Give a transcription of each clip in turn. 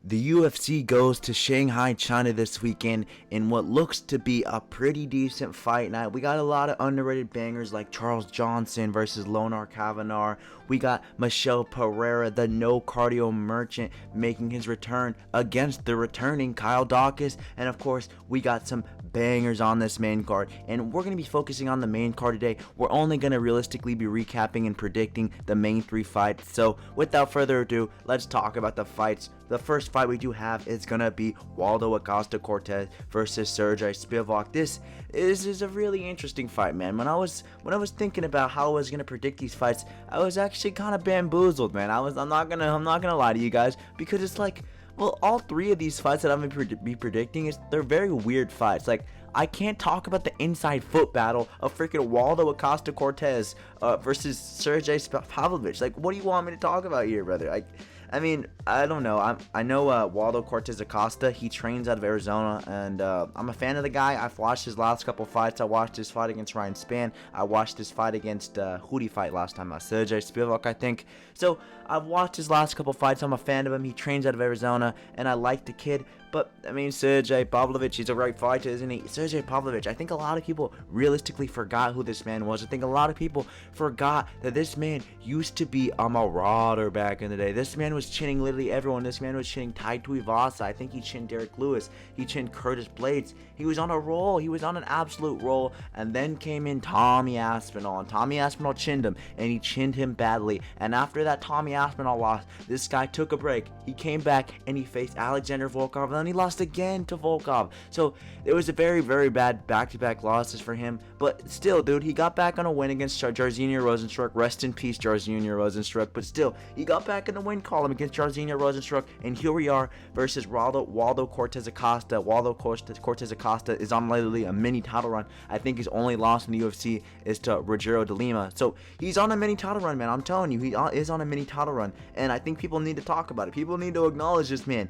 The UFC goes to Shanghai, China this weekend in what looks to be a pretty decent fight night. We got a lot of underrated bangers like Charles Johnson versus Lonar Kavanagh. We got Michelle Pereira, the no cardio merchant, making his return against the returning Kyle Dawkins. And of course, we got some bangers on this main card. And we're going to be focusing on the main card today. We're only going to realistically be recapping and predicting the main three fights. So without further ado, let's talk about the fights. The first fight we do have is going to be Waldo Acosta-Cortez versus Sergey Spivak. This is a really interesting fight, man. When I was thinking about how I was going to predict these fights, I was actually kind of bamboozled, man. I'm not going to lie to you guys, because it's like, well, all three of these fights that I'm going to be predicting, they're very weird fights. Like, I can't talk about the inside foot battle of freaking Waldo Acosta-Cortez versus Sergey Pavlovich. Like, what do you want me to talk about here, brother? I mean, I don't know. I know Waldo Cortez Acosta. He trains out of Arizona, and I'm a fan of the guy. I've watched his last couple fights. I watched his fight against Ryan Spann. I watched his fight against who'd he fight last time? Sergey Spivak, I think. So I've watched his last couple fights. I'm a fan of him. He trains out of Arizona, and I like the kid. But, I mean, Sergey Pavlovich, he's a right fighter, isn't he? Sergey Pavlovich, I think a lot of people realistically forgot who this man was. I think a lot of people forgot that this man used to be a marauder back in the day. This man was chinning literally everyone. This man was chinning Tai Tuivasa. I think he chinned Derek Lewis. He chinned Curtis Blades. He was on a roll. He was on an absolute roll. And then came in Tommy Aspinall. And Tommy Aspinall chinned him. And he chinned him badly. And after that Tommy Aspinall loss, this guy took a break. He came back and he faced Alexander Volkov. And then he lost again to Volkov. So it was a very, very bad back-to-back losses for him. But still, dude, he got back on a win against Jairzinho Rozenstruik. Rest in peace, Jairzinho Rozenstruik. But still, he got back in the win column against Jairzinho Rozenstruik. And here we are versus Waldo Cortez Acosta. Waldo Cortez Acosta is on literally a mini title run. I think his only loss in the UFC is to Rogerio de Lima. So he's on a mini title run, man. I'm telling you, he is on a mini title run. And I think people need to talk about it. People need to acknowledge this man.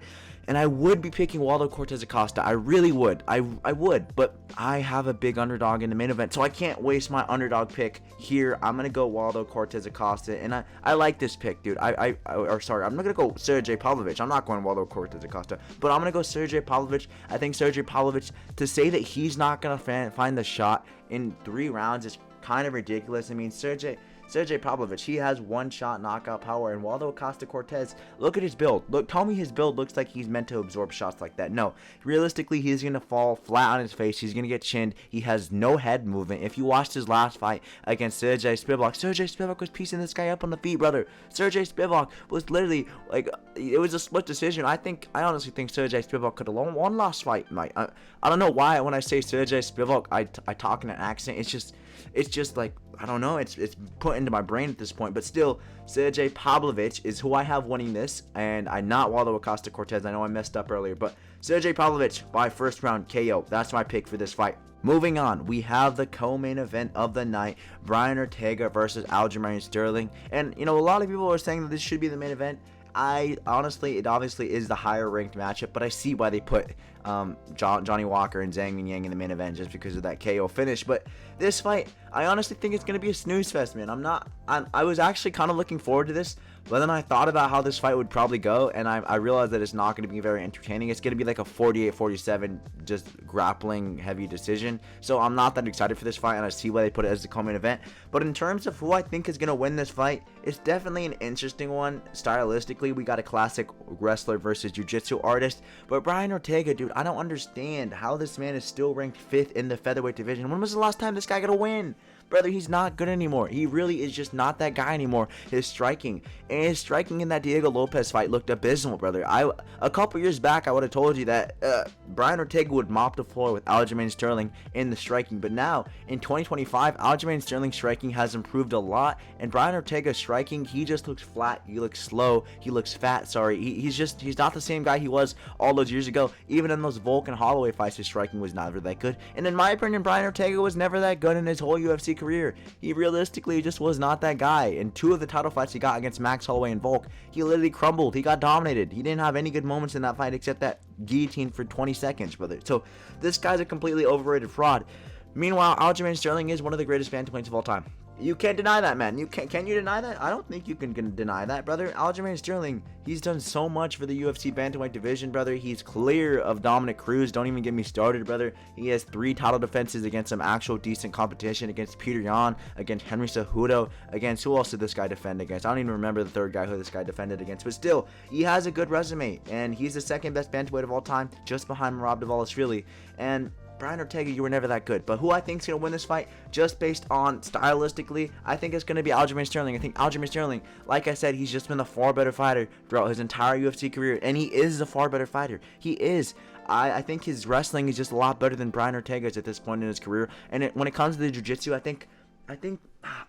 And I would be picking Waldo Cortez Acosta. I really would. I would. But I have a big underdog in the main event, so I can't waste my underdog pick here. I'm going to go Waldo Cortez Acosta. And I like this pick, dude. I'm not going to go Sergey Pavlovich. I'm not going Waldo Cortez Acosta. But I'm going to go Sergey Pavlovich. I think Sergey Pavlovich, to say that he's not going to find the shot in 3 rounds is kind of ridiculous. I mean, Sergey Pavlovich, he has one shot knockout power, and Waldo Acosta-Cortez, look at his build. Tell me his build looks like he's meant to absorb shots like that. No, realistically, he's going to fall flat on his face. He's going to get chinned. He has no head movement. If you watched his last fight against Sergey Spivak was piecing this guy up on the feet, brother. Sergey Spivak was literally, like, it was a split decision. I honestly think Sergey Spivak could have won last fight, Mike. I don't know why when I say Sergey Spivak, I talk in an accent. It's just like, I don't know, it's put into my brain at this point. But still, Sergey Pavlovich is who I have winning this, and I'm not Waldo Acosta-Cortez. I know I messed up earlier, but Sergey Pavlovich by first round KO. That's my pick for this fight. Moving on, we have the co-main event of the night, Brian Ortega versus Aljamain Sterling. And, you know, a lot of people are saying that this should be the main event. It obviously is the higher ranked matchup, but I see why they put Johnny Walker and Zhang Mingyang in the main event just because of that KO finish. But this fight, I honestly think it's going to be a snooze fest, man. I was actually kind of looking forward to this, but then I thought about how this fight would probably go, and I realized that it's not going to be very entertaining. It's going to be like a 48-47 just grappling heavy decision. So I'm not that excited for this fight, and I see why they put it as the co-main event. But in terms of who I think is going to win this fight, it's definitely an interesting one. Stylistically, we got a classic wrestler versus jiu-jitsu artist. But Brian Ortega, dude, I don't understand how this man is still ranked 5th in the featherweight division. When was the last time this guy got a win? Brother, he's not good anymore. He really is just not that guy anymore. His striking in that Diego Lopez fight looked abysmal, brother. A couple years back, I would have told you that Brian Ortega would mop the floor with Aljamain Sterling in the striking. But now, in 2025, Aljamain Sterling's striking has improved a lot. And Brian Ortega's striking, he just looks flat. He looks slow. He looks fat, sorry. He's not the same guy he was all those years ago. Even in those Volk and Holloway fights, his striking was never that good. And in my opinion, Brian Ortega was never that good in his whole UFC career. He realistically just was not that guy. In 2 of the title fights he got against Max Holloway and Volk, he literally crumbled. He got dominated. He didn't have any good moments in that fight except that guillotine for 20 seconds, brother. So this guy's a completely overrated fraud. Meanwhile, Aljamain Sterling is one of the greatest bantamweights of all time. You can't deny that, man. Can you deny that? I don't think you can deny that, brother. Aljamain Sterling, he's done so much for the UFC bantamweight division, brother. He's clear of Dominic Cruz. Don't even get me started, brother. He has 3 title defenses against some actual decent competition, against Peter Yan, against Henry Cejudo, against who else did this guy defend against? I don't even remember the third guy who this guy defended against, but still, he has a good resume, and he's the 2nd best bantamweight of all time, just behind Merab Dvalishvili. And Brian Ortega, you were never that good. But who I think is going to win this fight, just based on stylistically, I think it's going to be Aljamain Sterling. I think Aljamain Sterling, like I said, he's just been a far better fighter throughout his entire UFC career. And he is a far better fighter. He is. I think his wrestling is just a lot better than Brian Ortega's at this point in his career. And when it comes to the jiu-jitsu, I think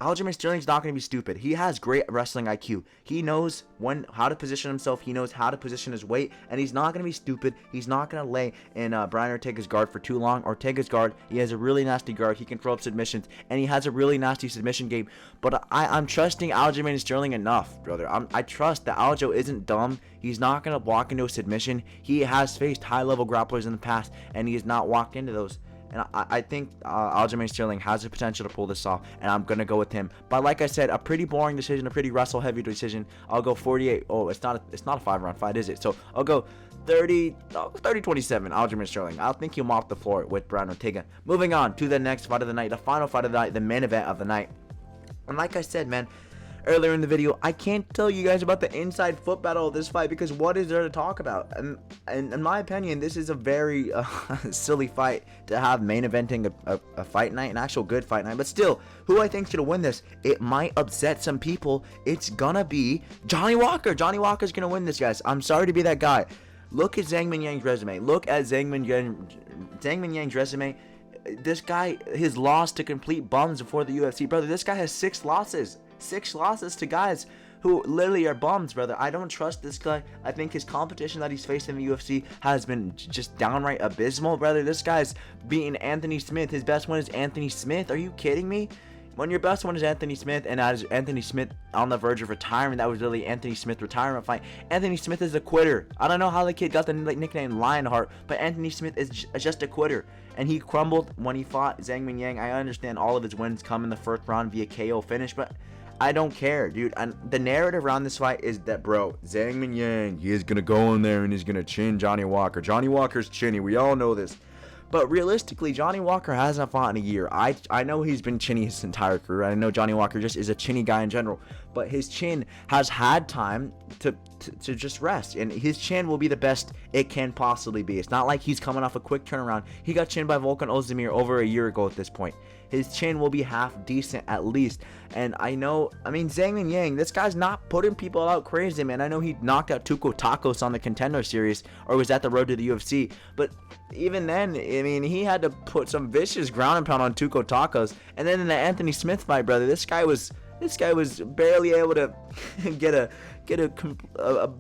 Aljamain Sterling's not going to be stupid. He has great wrestling IQ. He knows how to position himself. He knows how to position his weight, and he's not going to be stupid. He's not going to lay in Brian Ortega's guard for too long. Ortega's guard, he has a really nasty guard. He can throw up submissions, and he has a really nasty submission game. But I'm trusting Aljamain Sterling enough, brother. I trust that Aljo isn't dumb. He's not going to walk into a submission. He has faced high-level grapplers in the past, and he has not walked into those. And I think Aljamain Sterling has the potential to pull this off, and I'm going to go with him. But like I said, a pretty boring decision, a pretty wrestle-heavy decision. I'll go 48. Oh, it's not a 5-round fight, is it? So I'll go 30-27, Aljamain Sterling. I think he'll mop the floor with Brian Ortega. Moving on to the next fight of the night, the final fight of the night, the main event of the night. And like I said, man, earlier in the video, I can't tell you guys about the inside foot battle of this fight, because what is there to talk about? And in my opinion, this is a very silly fight to have main eventing a fight night, an actual good fight night. But still, who I think's gonna win this? It might upset some people. It's gonna be Johnny Walker. Johnny Walker's gonna win this, guys. I'm sorry to be that guy. Look at Zhang Mingyang's resume. Look at Zhang Mingyang's resume. This guy, his loss to complete bums before the UFC, brother. This guy has 6 losses. 6 losses to guys who literally are bums, brother. I don't trust this guy. I think his competition that he's faced in the UFC has been just downright abysmal, brother. This guy's beating Anthony Smith. His best one is Anthony Smith. Are you kidding me? When your best one is Anthony Smith, and as Anthony Smith on the verge of retirement, that was really Anthony Smith retirement fight. Anthony Smith is a quitter. I don't know how the kid got the nickname Lionheart, but Anthony Smith is just a quitter. And he crumbled when he fought Zhang Mingyang. I understand all of his wins come in the first round via KO finish, but I don't care, dude. And the narrative around this fight is that, bro, Zhang Mingyang, he is going to go in there and he's going to chin Johnny Walker. Johnny Walker's chinny. We all know this. But realistically, Johnny Walker hasn't fought in a year. I know he's been chinny his entire career. I know Johnny Walker just is a chinny guy in general. But his chin has had time to just rest. And his chin will be the best it can possibly be. It's not like he's coming off a quick turnaround. He got chinned by Volkan Ozdemir over a year ago at this point. His chin will be half decent at least. And Zhang Mingyang, this guy's not putting people out crazy, man. I know he knocked out Tuco Tacos on the Contender Series, or was at the road to the UFC. But even then, he had to put some vicious ground and pound on Tuco Tacos. And then in the Anthony Smith fight, brother, this guy was barely able to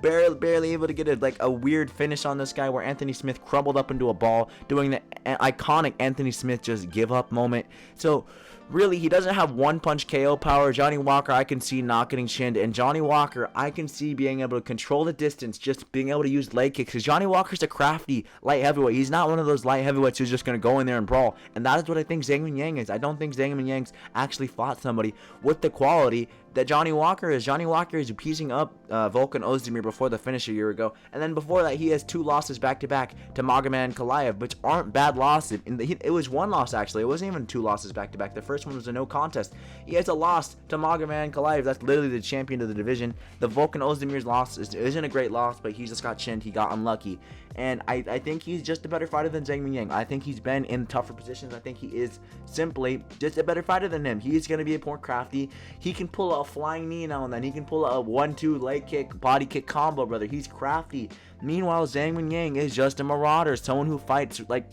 barely able to get a weird finish on this guy, where Anthony Smith crumbled up into a ball, doing the iconic Anthony Smith just give up moment. So really, he doesn't have one punch KO power. Johnny Walker, I can see not getting chinned, and Johnny Walker, I can see being able to control the distance, just being able to use leg kicks, because Johnny Walker's a crafty light heavyweight. He's not one of those light heavyweights who's just going to go in there and brawl, and that is what I think Zhang Mingyang is. I don't think Zhang Mingyang's actually fought somebody with the quality that Johnny Walker is. Johnny Walker is piecing up Volkan Ozdemir before the finish a year ago, and then before that he has 2 losses back-to-back to Magomed Ankalaev, which aren't bad losses. It was 1 loss, actually. It wasn't even 2 losses back-to-back. The first one was a no contest. He has a loss to Magomed Ankalaev. That's literally the champion of the division. The Volkan Ozdemir's loss isn't a great loss, but he just got chinned. He got unlucky. And I think he's just a better fighter than Zhang Mingyang. I think he's been in tougher positions. I think he is simply just a better fighter than him. He's going to be more crafty. He can pull out a flying knee now and then. He can pull out a 1-2 leg kick, body kick combo, brother. He's crafty. Meanwhile, Zhang Mingyang is just a marauder, someone who fights like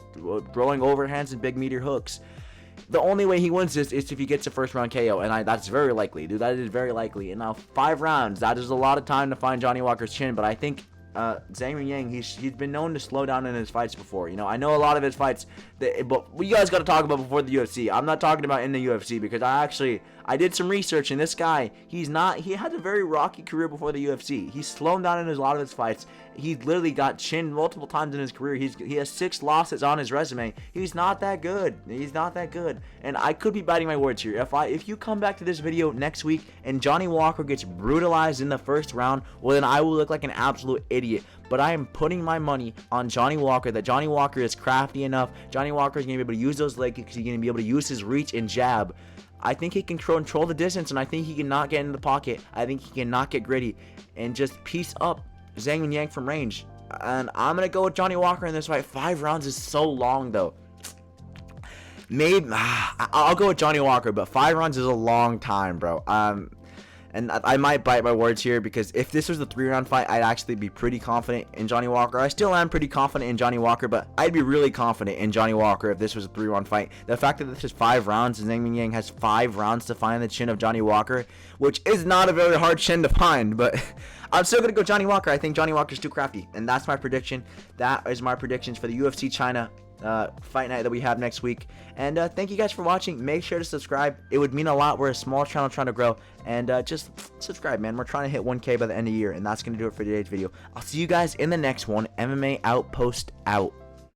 throwing overhands and big meteor hooks. The only way he wins this is if he gets a first round KO, and that's very likely, dude. That is very likely. And now 5 rounds, that is a lot of time to find Johnny Walker's chin, but I think Zhang Mingyang, he's been known to slow down in his fights before. You know, I know a lot of his fights, but you guys got to talk about before the UFC. I'm not talking about in the UFC because I did some research, and this guy, he had a very rocky career before the UFC. He's slowed down in a lot of his fights. He literally got chinned multiple times in his career. He has 6 losses on his resume. He's not that good. He's not that good. And I could be biting my words here. If you come back to this video next week and Johnny Walker gets brutalized in the first round, well, then I will look like an absolute idiot. But I am putting my money on Johnny Walker, that Johnny Walker is crafty enough. Johnny Walker is going to be able to use those leg kicks. He's going to be able to use his reach and jab. I think he can control the distance, and I think he can not get in the pocket. I think he can not get gritty and just piece up Zhang Mingyang from range. And I'm going to go with Johnny Walker in this fight. 5 rounds is so long, though. Maybe I'll go with Johnny Walker, but 5 rounds is a long time, bro. And I might bite my words here, because if this was a 3-round fight, I'd actually be pretty confident in Johnny Walker. I still am pretty confident in Johnny Walker, but I'd be really confident in Johnny Walker if this was a 3-round fight. The fact that this is 5 rounds and Zhang Mingyang has 5 rounds to find the chin of Johnny Walker, which is not a very hard chin to find, but I'm still going to go Johnny Walker. I think Johnny Walker's too crafty, and that's my prediction. That is my predictions for the UFC China fight night that we have next week. And thank you guys for watching. Make sure to subscribe. It would mean a lot. We're a small channel trying to grow, and just subscribe, man. We're trying to hit 1K by the end of the year, and that's going to do it for today's video. I'll see you guys in the next one. MMA Outpost out.